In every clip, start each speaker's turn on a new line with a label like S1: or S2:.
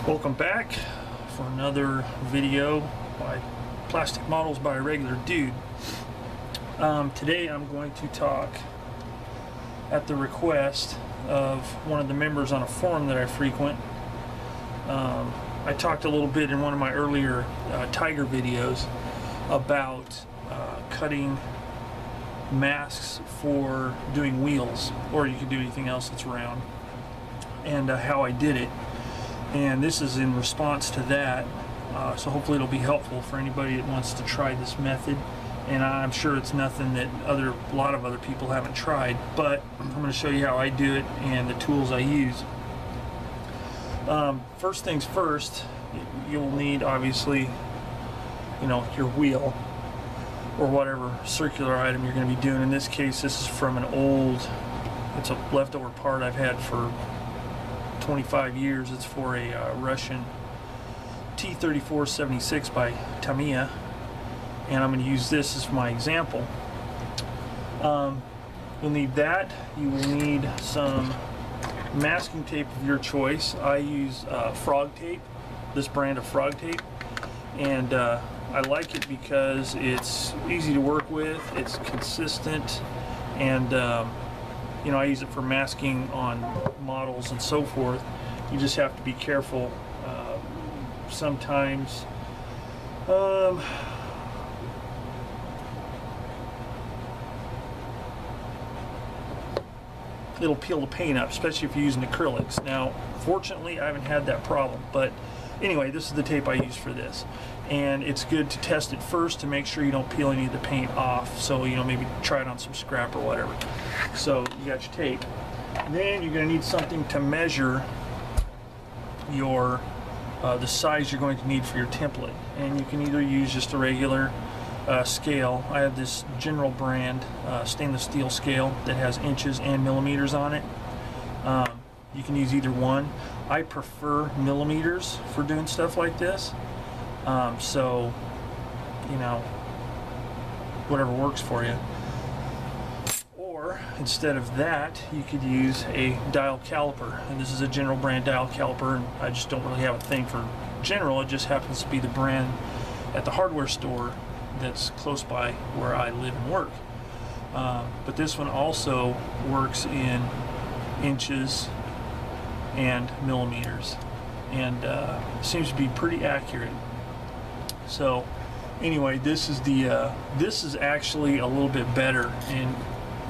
S1: Welcome back for another video by Plastic Models by a Regular Dude. Today I'm going to talk at the request of one of the members on a forum that I frequent. I talked a little bit in one of my earlier Tiger videos about cutting masks for doing wheels, or you can do anything else that's round, and how I did it. And this is in response to that, so hopefully it'll be helpful for anybody that wants to try this method. And I'm sure it's nothing that a lot of other people haven't tried, but I'm going to show you how I do it and the tools I use. First things first, you'll need obviously, your wheel or whatever circular item you're going to be doing. In this case, this is from it's a leftover part I've had for 25 years. It's for a Russian T-34-76 by Tamiya, and I'm going to use this as my example. You'll need that. You will need some masking tape of your choice. I use frog tape, this brand of frog tape, and I like it because it's easy to work with, it's consistent, and I use it for masking on models and so forth. You just have to be careful. Sometimes it'll peel the paint up, especially if you're using acrylics. Now, fortunately, I haven't had that problem, but anyway, this is the tape I use for this. And it's good to test it first to make sure you don't peel any of the paint off. So, maybe try it on some scrap or whatever. So, you got your tape. Then you're going to need something to measure your the size you're going to need for your template. And you can either use just a regular scale. I have this General brand stainless steel scale that has inches and millimeters on it. You can use either one. I prefer millimeters for doing stuff like this. So, whatever works for you. Or, instead of that, you could use a dial caliper. And this is a General brand dial caliper, and I just don't really have a thing for General. It just happens to be the brand at the hardware store that's close by where I live and work. But this one also works in inches and millimeters, and seems to be pretty accurate. So anyway, this is actually a little bit better, and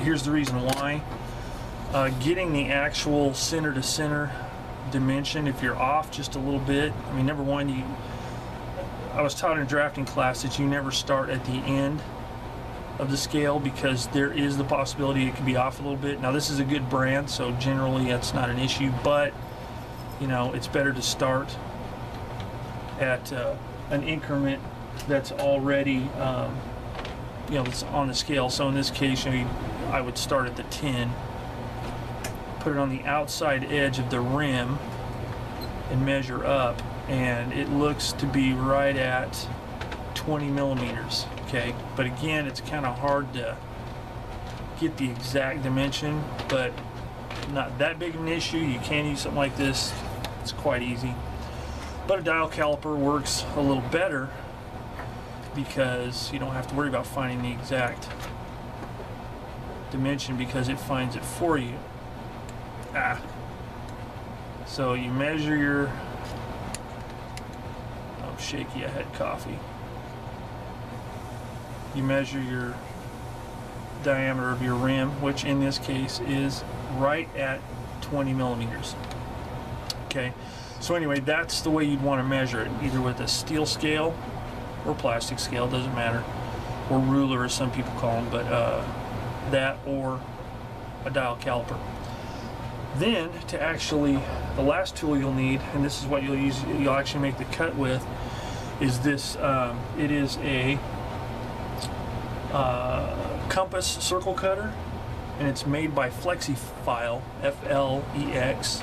S1: here's the reason why. Getting the actual center to center dimension, if you're off just a little bit, number one, I was taught in a drafting class that you never start at the end of the scale, because there is the possibility it could be off a little bit. Now, this is a good brand, so generally that's not an issue, but it's better to start at an increment that's already that's on the scale. So in this case, I would start at the 10, put it on the outside edge of the rim and measure up, and it looks to be right at 20 millimeters. Okay, but again, it's kind of hard to get the exact dimension, but not that big of an issue. You can use something like this. It's quite easy. But a dial caliper works a little better because you don't have to worry about finding the exact dimension, because it finds it for you. So you measure your... Oh, shaky, I had coffee. You measure your diameter of your rim, which in this case is right at 20 millimeters. Okay, so anyway, that's the way you'd want to measure it, either with a steel scale or plastic scale, doesn't matter, or ruler as some people call them, but that or a dial caliper. Then, the last tool you'll need, and this is what you'll actually make the cut with, is this. It is a compass circle cutter, and it's made by Flexifile, FLEX.I.FILE,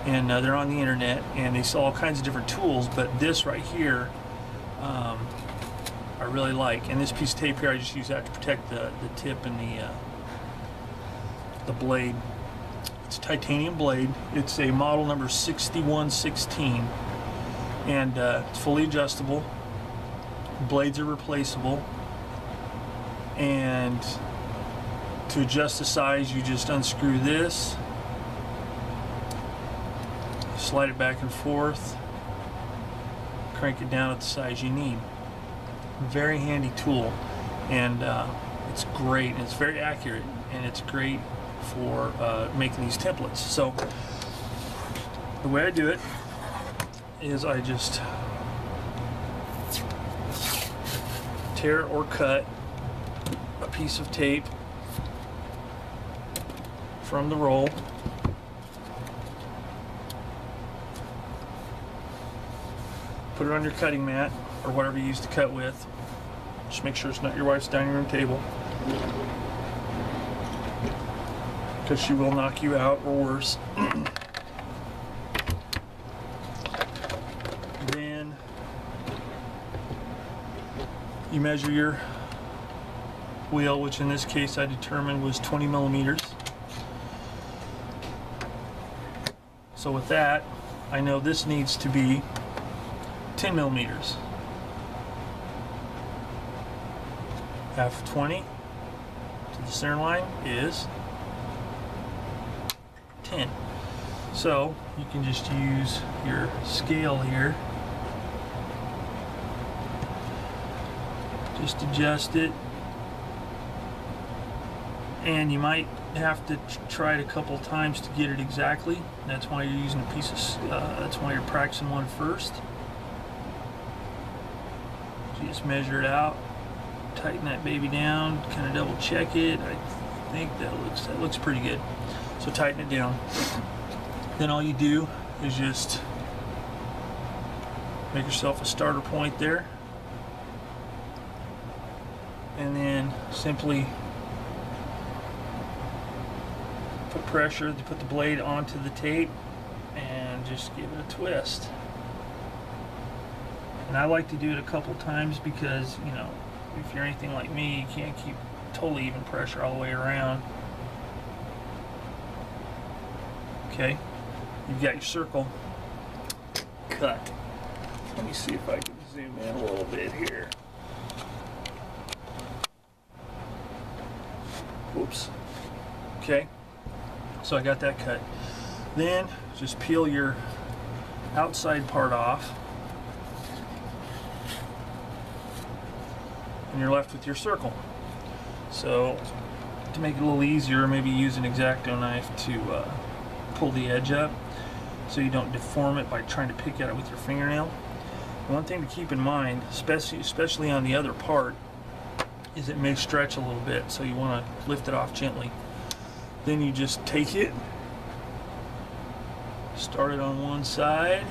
S1: and they're on the internet, and they sell all kinds of different tools, but this right here I really like. And this piece of tape here, I just use that to protect the tip and the blade. It's a titanium blade. It's a model number 6116, and it's fully adjustable. Blades are replaceable, and to adjust the size, you just unscrew this, slide it back and forth, crank it down at the size you need. Very handy tool, and it's great, and it's very accurate, and it's great for making these templates. So the way I do it is I just tear or cut a piece of tape from the roll, put it on your cutting mat or whatever you use to cut with. Just make sure it's not your wife's dining room table, because she will knock you out or worse. Then you measure your wheel, which in this case I determined was 20 millimeters. So with that, I know this needs to be 10 millimeters. Half of 20 to the center line is 10. So you can just use your scale here, just adjust it, and you might have to try it a couple times to get it exactly. That's why you're using a piece of that's why you're practicing one first. So you just measure it out, tighten that baby down, kind of double check it. I think that looks pretty good. So tighten it down. Then all you do is just make yourself a starter point there, and then simply put pressure to put the blade onto the tape and just give it a twist. And I like to do it a couple times because, you know, if you're anything like me, you can't keep totally even pressure all the way around. Okay, you've got your circle cut. Let me see if I can zoom in a little bit here. Whoops. Okay, so I got that cut. Then just peel your outside part off, and you're left with your circle. So to make it a little easier, maybe use an X-Acto knife to pull the edge up so you don't deform it by trying to pick at it with your fingernail. One thing to keep in mind, especially on the other part, is it may stretch a little bit, so you want to lift it off gently. Then you just take it, start it on one side,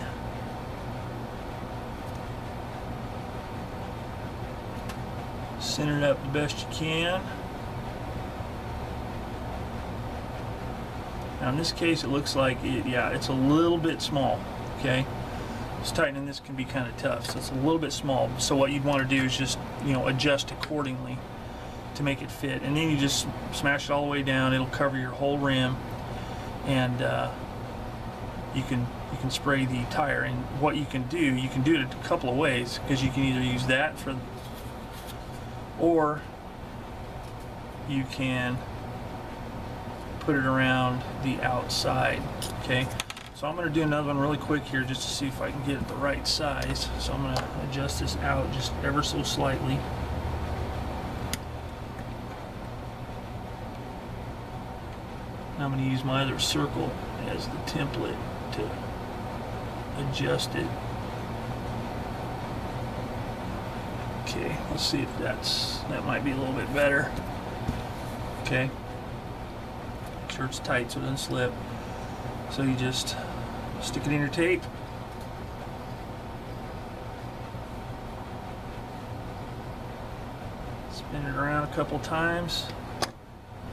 S1: center it up the best you can. Now in this case it looks like it's a little bit small, okay? Just tightening this can be kind of tough, so it's a little bit small. So what you'd want to do is just, you know, adjust accordingly to make it fit, and then you just smash it all the way down. It'll cover your whole rim, and you can spray the tire. And what you can do it a couple of ways, because you can either use that or you can put it around the outside. Okay, so I'm going to do another one really quick here just to see if I can get it the right size. So I'm going to adjust this out just ever so slightly. Now I'm going to use my other circle as the template to adjust it. Okay, let's see if that might be a little bit better. Okay, make sure it's tight so it doesn't slip. So you just stick it in your tape, spin it around a couple times,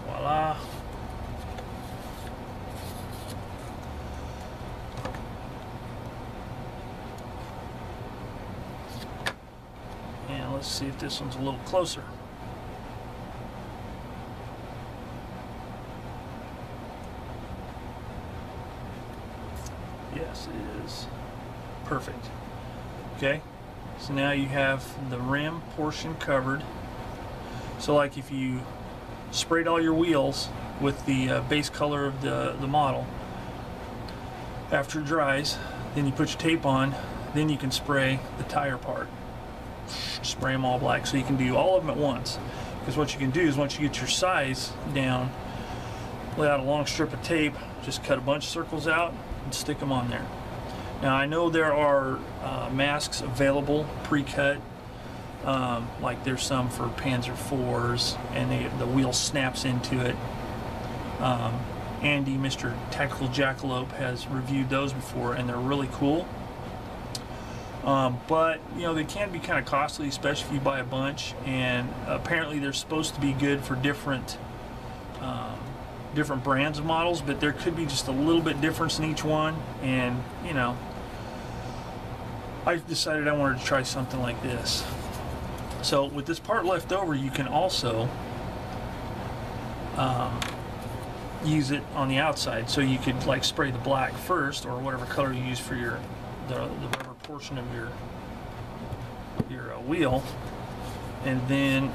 S1: voila. And let's see if this one's a little closer. Yes, it is. Perfect. Okay, so now you have the rim portion covered. So like if you sprayed all your wheels with the base color of the model, after it dries, then you put your tape on, then you can spray the tire part. Spray them all black, so you can do all of them at once. Because what you can do is once you get your size down, lay out a long strip of tape, just cut a bunch of circles out and stick them on there. Now I know there are masks available pre-cut, like there's some for Panzer IVs, and the wheel snaps into it. Andy, Mr. Tactical Jackalope, has reviewed those before, and they're really cool. But you know, they can be kind of costly, especially if you buy a bunch. And apparently, they're supposed to be good for different brands of models, but there could be just a little bit difference in each one. And you know, I decided I wanted to try something like this. So with this part left over, you can also use it on the outside. So you could like spray the black first, or whatever color you use for the rubber portion of your wheel, and then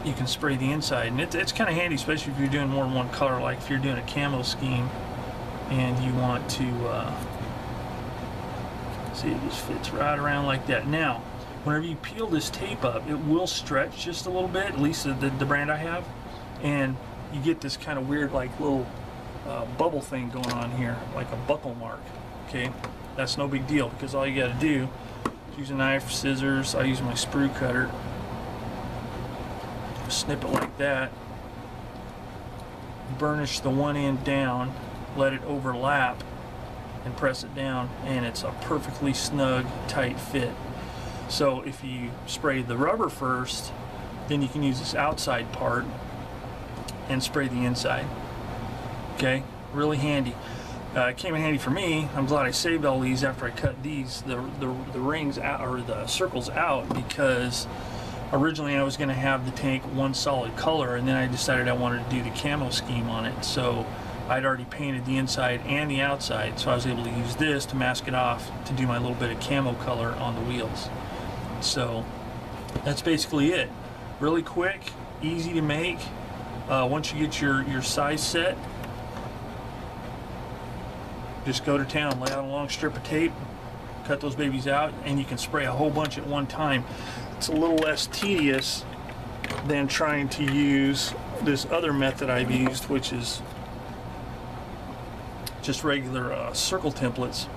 S1: you can spray the inside. And it's kind of handy, especially if you're doing more than one color. Like if you're doing a camo scheme and you want to see, it just fits right around like that. Now whenever you peel this tape up, it will stretch just a little bit, at least the brand I have, and you get this kind of weird like little bubble thing going on here, like a buckle mark. Okay, that's no big deal, because all you got to do is use a knife, scissors. I use my sprue cutter, snip it like that, burnish the one end down, let it overlap, and press it down, and it's a perfectly snug, tight fit. So if you spray the rubber first, then you can use this outside part and spray the inside. Okay, really handy. It came in handy for me. I'm glad I saved all these after I cut these, the rings out, or the circles out, because originally I was going to have the tank one solid color, and then I decided I wanted to do the camo scheme on it. So I'd already painted the inside and the outside, so I was able to use this to mask it off to do my little bit of camo color on the wheels. So that's basically it. Really quick, easy to make. Once you get your size set, just go to town, lay out a long strip of tape, cut those babies out, and you can spray a whole bunch at one time. It's a little less tedious than trying to use this other method I've used, which is just regular circle templates,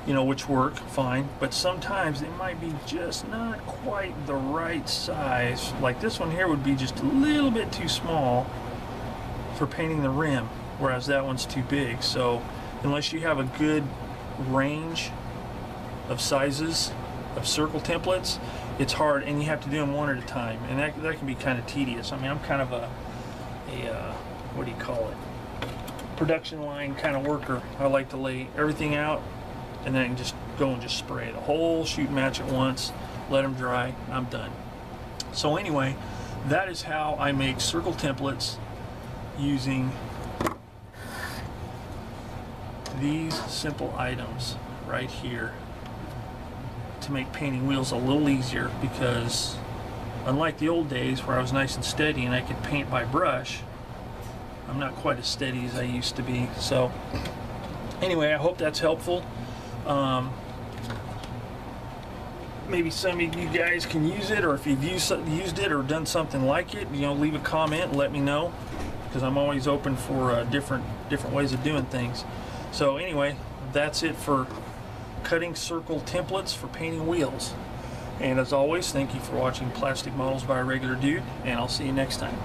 S1: you know, which work fine, but sometimes they might be just not quite the right size. Like this one here would be just a little bit too small for painting the rim, whereas that one's too big. So unless you have a good range of sizes of circle templates, it's hard, and you have to do them one at a time, and that can be kind of tedious. I mean, I'm kind of a what do you call it, production line kind of worker. I like to lay everything out and then just go and just spray the whole shooting match at once, let them dry, I'm done. So anyway, that is how I make circle templates using these simple items right here to make painting wheels a little easier, because unlike the old days where I was nice and steady and I could paint by brush, I'm not quite as steady as I used to be. So anyway, I hope that's helpful. Maybe some of you guys can use it, or if you've used it or done something like it, you know, leave a comment and let me know, because I'm always open for different ways of doing things. So anyway, that's it for cutting circle templates for painting wheels. And as always, thank you for watching Plastic Models by a Regular Dude, and I'll see you next time.